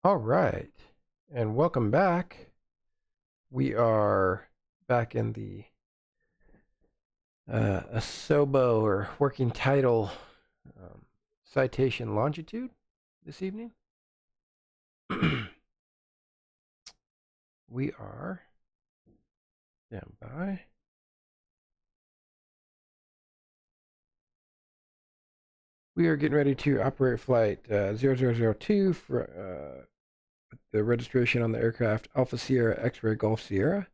All right, and welcome back. We are back in the Asobo or working title um, citation longitude this evening. We are stand by. We are getting ready to operate flight 0002 for the registration on the aircraft Alpha Sierra X-Ray Golf Sierra,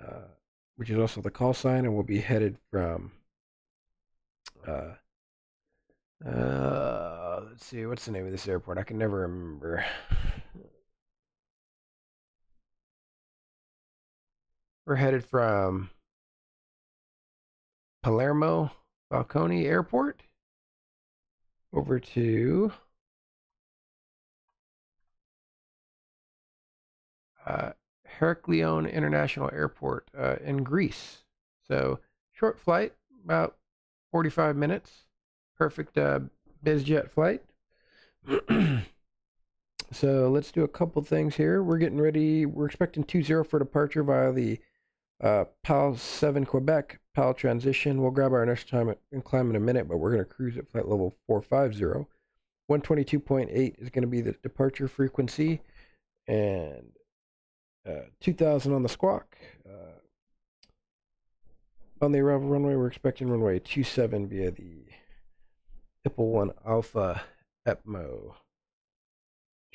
uh, which is also the call sign, and we'll be headed from uh, let's see, what's the name of this airport? I can never remember. We're headed from Palermo, Falcone Airport over to uh, Heraklion International Airport in Greece. So, short flight, about 45 minutes. Perfect biz jet flight. So, let's do a couple things here. We're getting ready. We're expecting 20 for departure via the PAL 7 Quebec, PAL transition. We'll grab our next time and climb in a minute, but we're going to cruise at flight level 450. 122.8 is going to be the departure frequency, and 2000 on the squawk. On the arrival runway, we're expecting runway 27 via the Triple 1 Alpha EPMO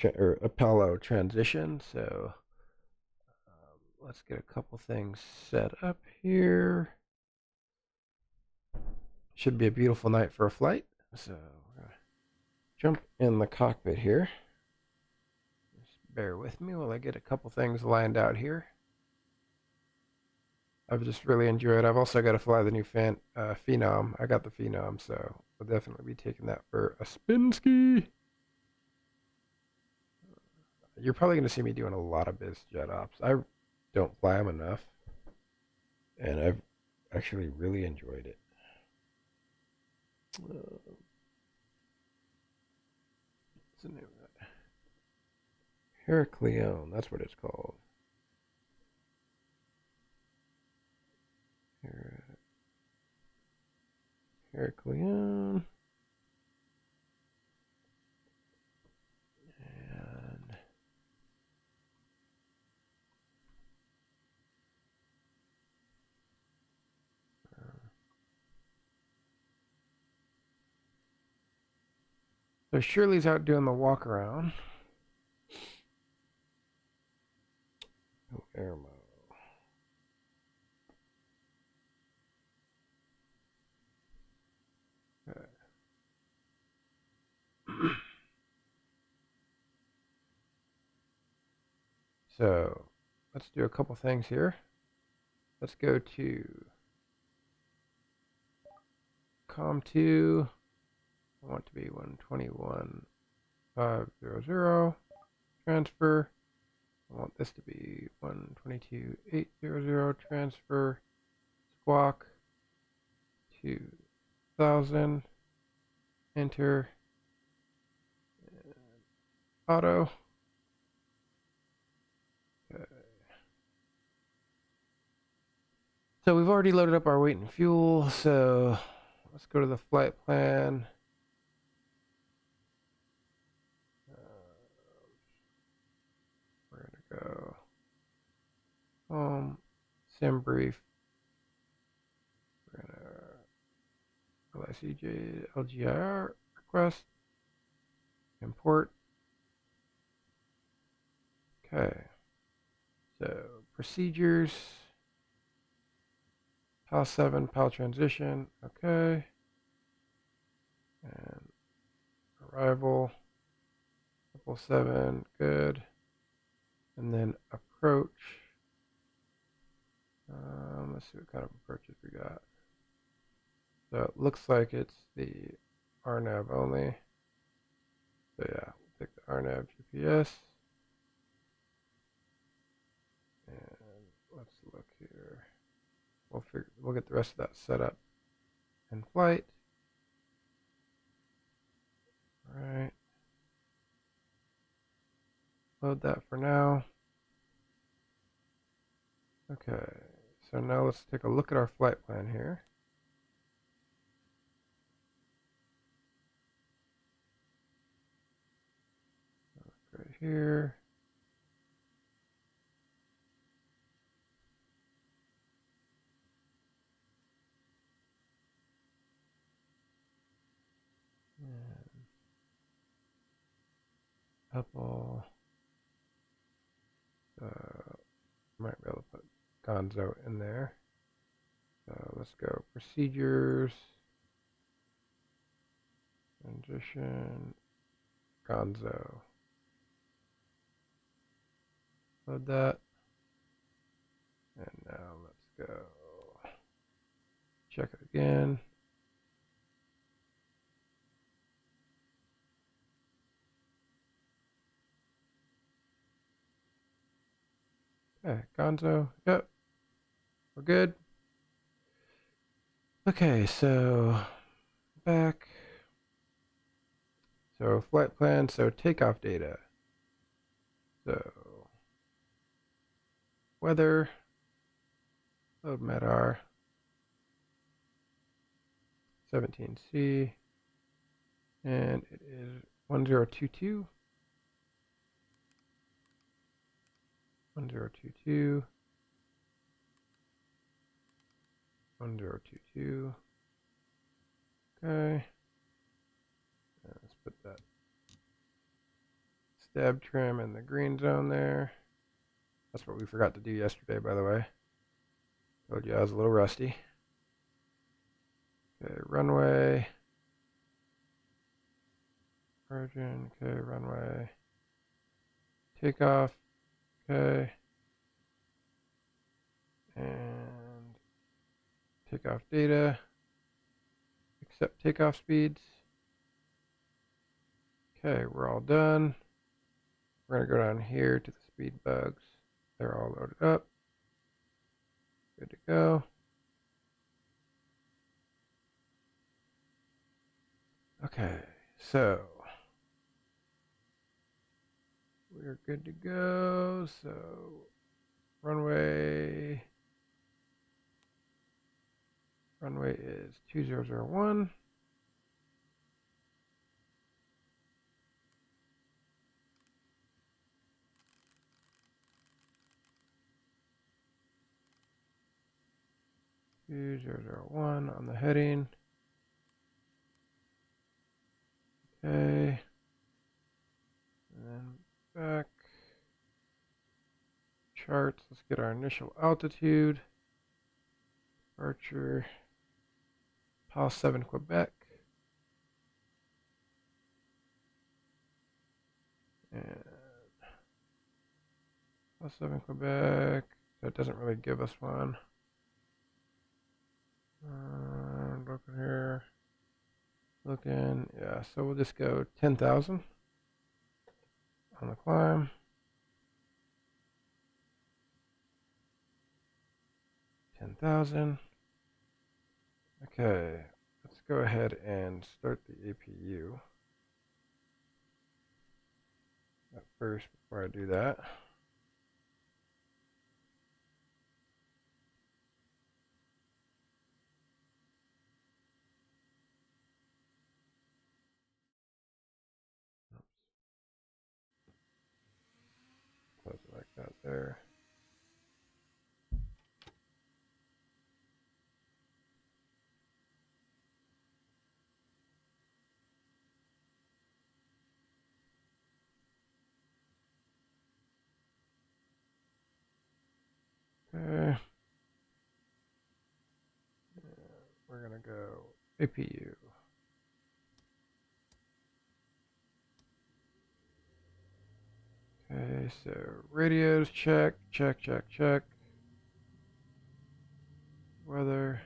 or Apollo transition. So let's get a couple things set up here. Should be a beautiful night for a flight. So we're gonna jump in the cockpit here. Just bear with me while I get a couple things lined out here. I've just really enjoyed. I've also got to fly the new Phenom. I got the Phenom, so I'll definitely be taking that for a spin ski. You're probably going to see me doing a lot of biz jet ops. I don't fly them enough, and I've actually really enjoyed it. What's the name of that? Heraklion. That's what it's called. Heraklion. And so Shirley's out doing the walk around. Palermo. Okay. So let's do a couple things here. Let's go to COM2. I want to be 121.500. Transfer. I want this to be 122.800. Transfer. Squawk. 2000. Enter. Auto. Okay. So we've already loaded up our weight and fuel, so let's go to the flight plan. We're going to go home, sim brief. We're going to LICJ LGIR request, import. Okay, so procedures, PAL 7, PAL transition, okay. And arrival, 777, good. And then approach. Let's see what kind of approaches we got. So it looks like it's the RNAV only. So yeah, we'll take the RNAV GPS. And let's look here. We'll get the rest of that set up in flight. All right. Load that for now. Okay, so now let's take a look at our flight plan here. Right here. And Apple. Might be able to put Gonzo in there. So let's go procedures, transition, Gonzo. Load that. And now let's go check it again. Okay, Gonzo. Yep. We're good. Okay, so back. So flight plan, so takeoff data. So weather, load MEDAR, 17C, and it is 1022, 1022, 1022. Okay. Let's put that stab trim in the green zone there. That's what we forgot to do yesterday, by the way. Told you I was a little rusty. Okay, runway. Origin, okay, runway. Takeoff, okay. And takeoff data. Accept takeoff speeds. Okay, we're all done. We're going to go down here to the speed bugs. They're all loaded up. Good to go. Okay, so we're good to go. So runway is 2001. on the heading. Okay. And then back. Charts. Let's get our initial altitude. Departure. PAL 7 Quebec. And PAL 7 Quebec. That doesn't really give us one. Looking here. Looking. Yeah, so we'll just go 10,000 on the climb. 10,000. Okay, let's go ahead and start the APU. But first, before I do that, close it like that there. Okay. We're gonna go APU. Okay, so radios check. Weather.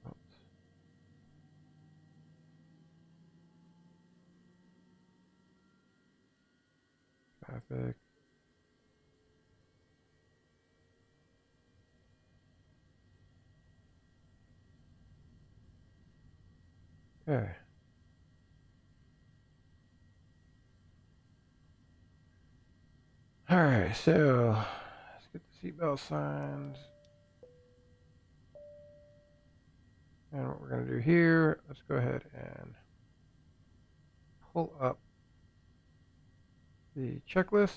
Oops. Traffic. Okay. Alright, so let's get the seatbelt signs. And what we're going to do here, let's go ahead and pull up the checklist.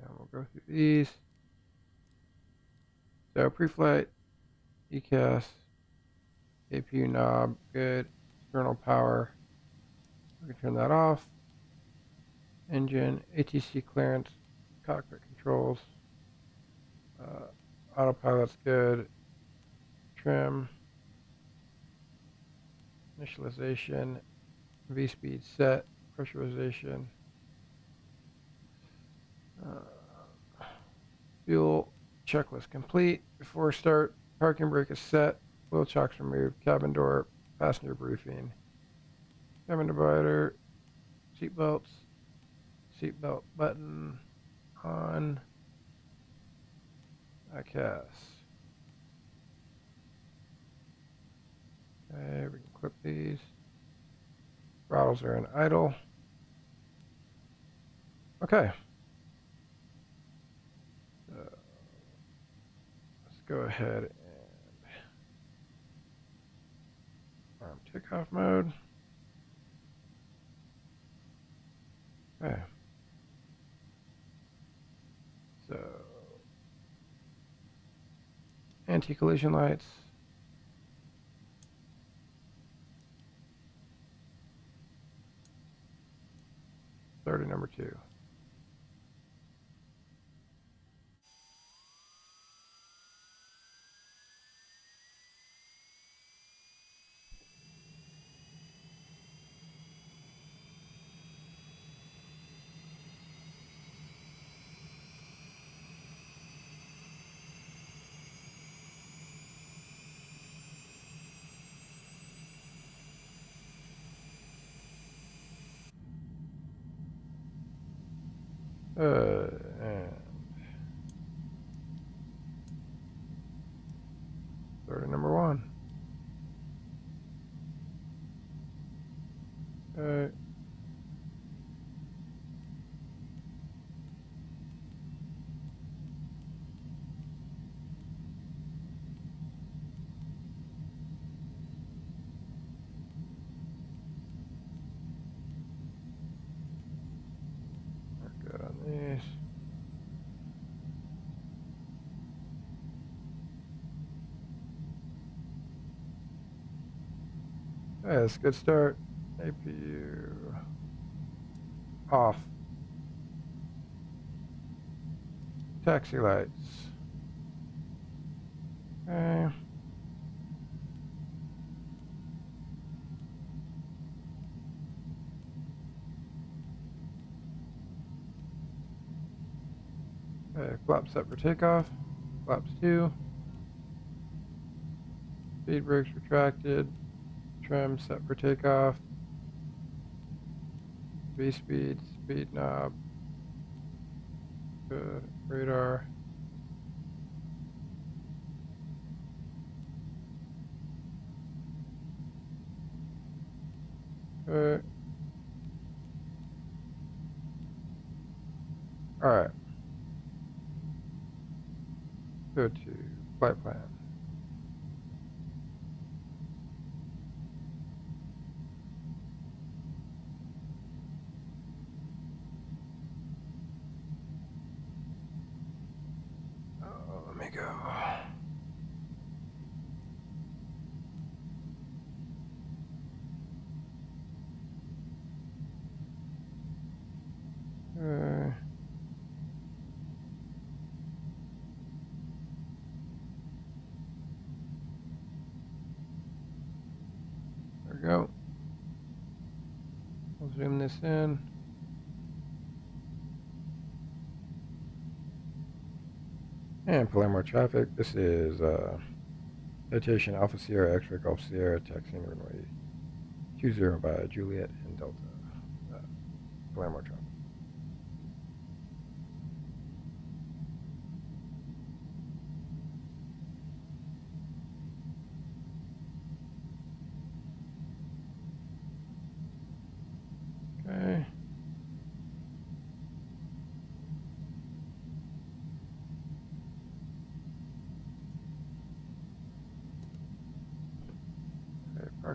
And we'll go through these. So pre-flight, ECAS, APU knob, good. External power, we can turn that off. Engine, ATC clearance, cockpit controls, autopilot's good. Trim, initialization, V-speed set, pressurization, fuel checklist complete. Before start, parking brake is set, wheel chocks removed, cabin door, passenger briefing, cabin divider, seatbelts, seatbelt button on, ICAS. Okay, we can clip these. Throttles are in idle. Okay. Let's go ahead and arm takeoff mode. Okay. So anti-collision lights. Starting number 2. And starting number 1. Okay. We're good on these. Okay, that's a good start. APU off. Taxi lights. Okay. Okay, flap set for takeoff. Flaps 2. Speed brakes retracted. Trim set for takeoff. V-speed, speed knob. Good. Radar. Good. Alright. Go to flight plan. Oh, let me go. Okay. There we go. We'll zoom this in. And Palermo traffic. This is Citation Alpha Sierra X-Ray Golf Sierra taxiing runway 20 by Juliet and Delta. Palermo traffic.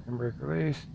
Parking brake release.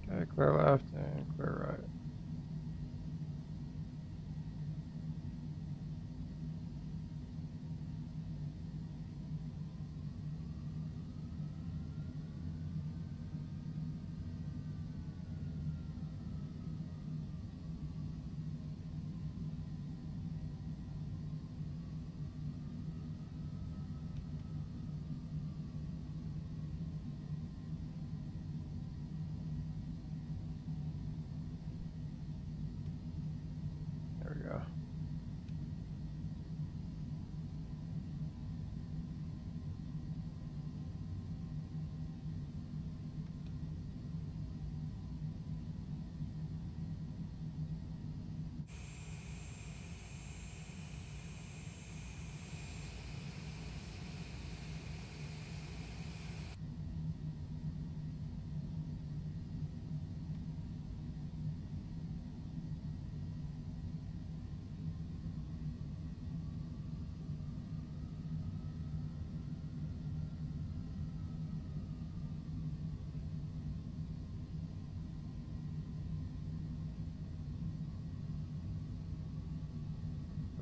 Okay, clear left and clear right. There we go.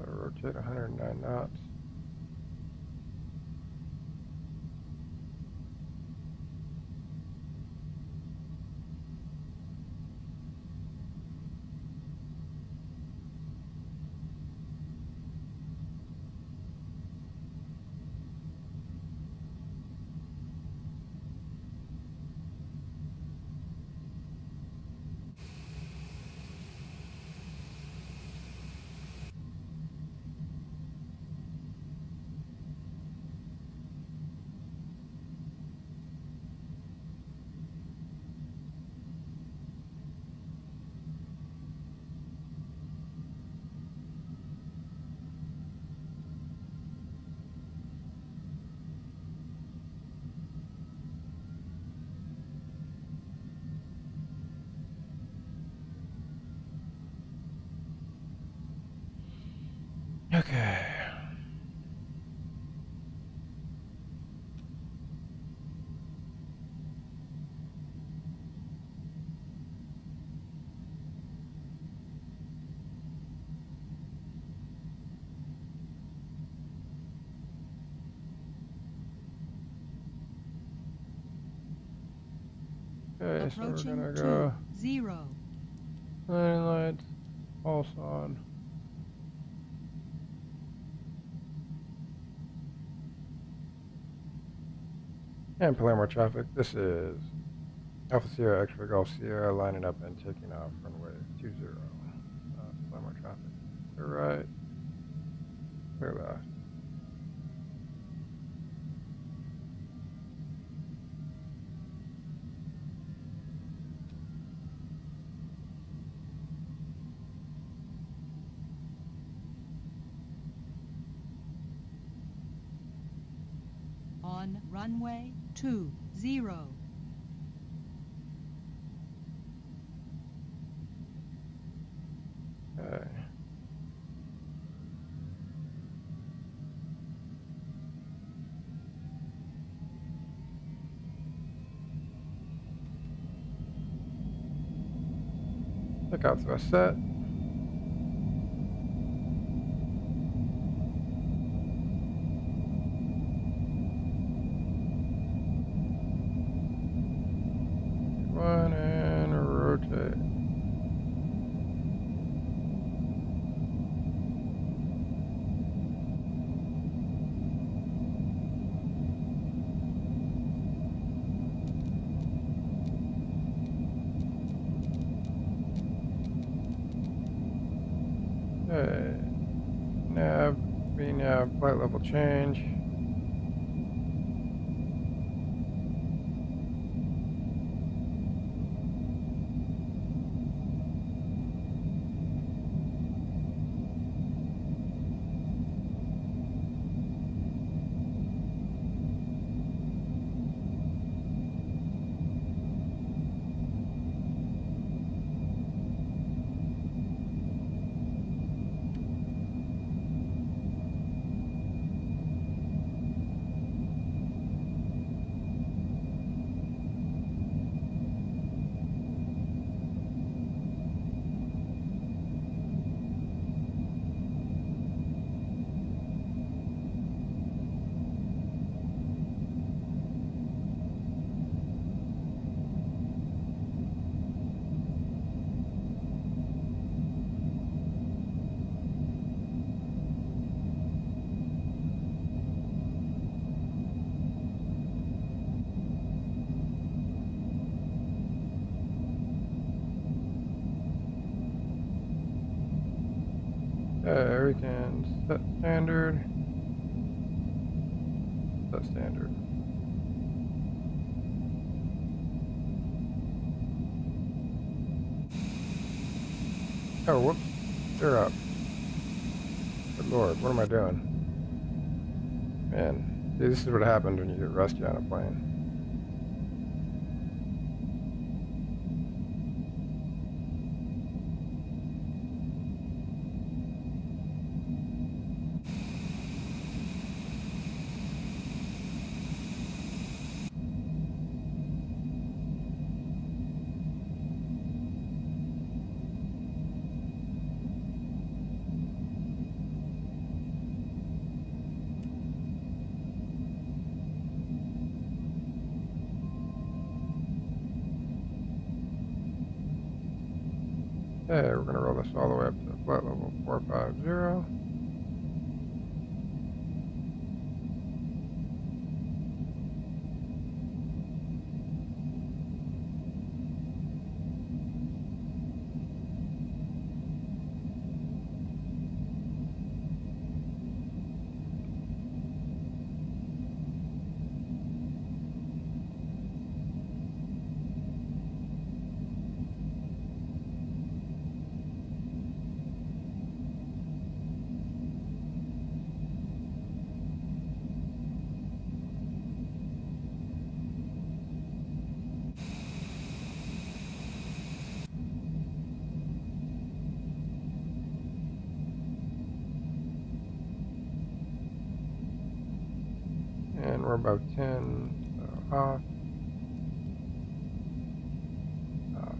Rotate 109 knots. Okay. Okay, so we're gonna go 20. landing lights, pulse on. And Palermo traffic. This is Alpha Sierra X-ray Golf Sierra lining up and taking off runway 20. Palermo traffic. Clear right, clear left. On runway 20. Okay. Check out the set. One and rotate. Okay. Nav, VNav, flight level change. Okay, we can set standard. Set standard. Oh, whoops. They're up. Good lord, what am I doing? Man, see, this is what happens when you get rusty on a plane. Okay, we're going to roll this all the way up to flight level 450. And we're above 10, so off. Off.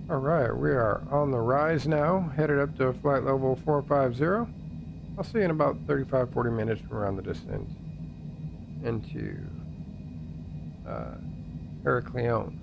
Alright, we are on the rise now, headed up to flight level 450. I'll see you in about 35-40 minutes from around the descent into Heraklion.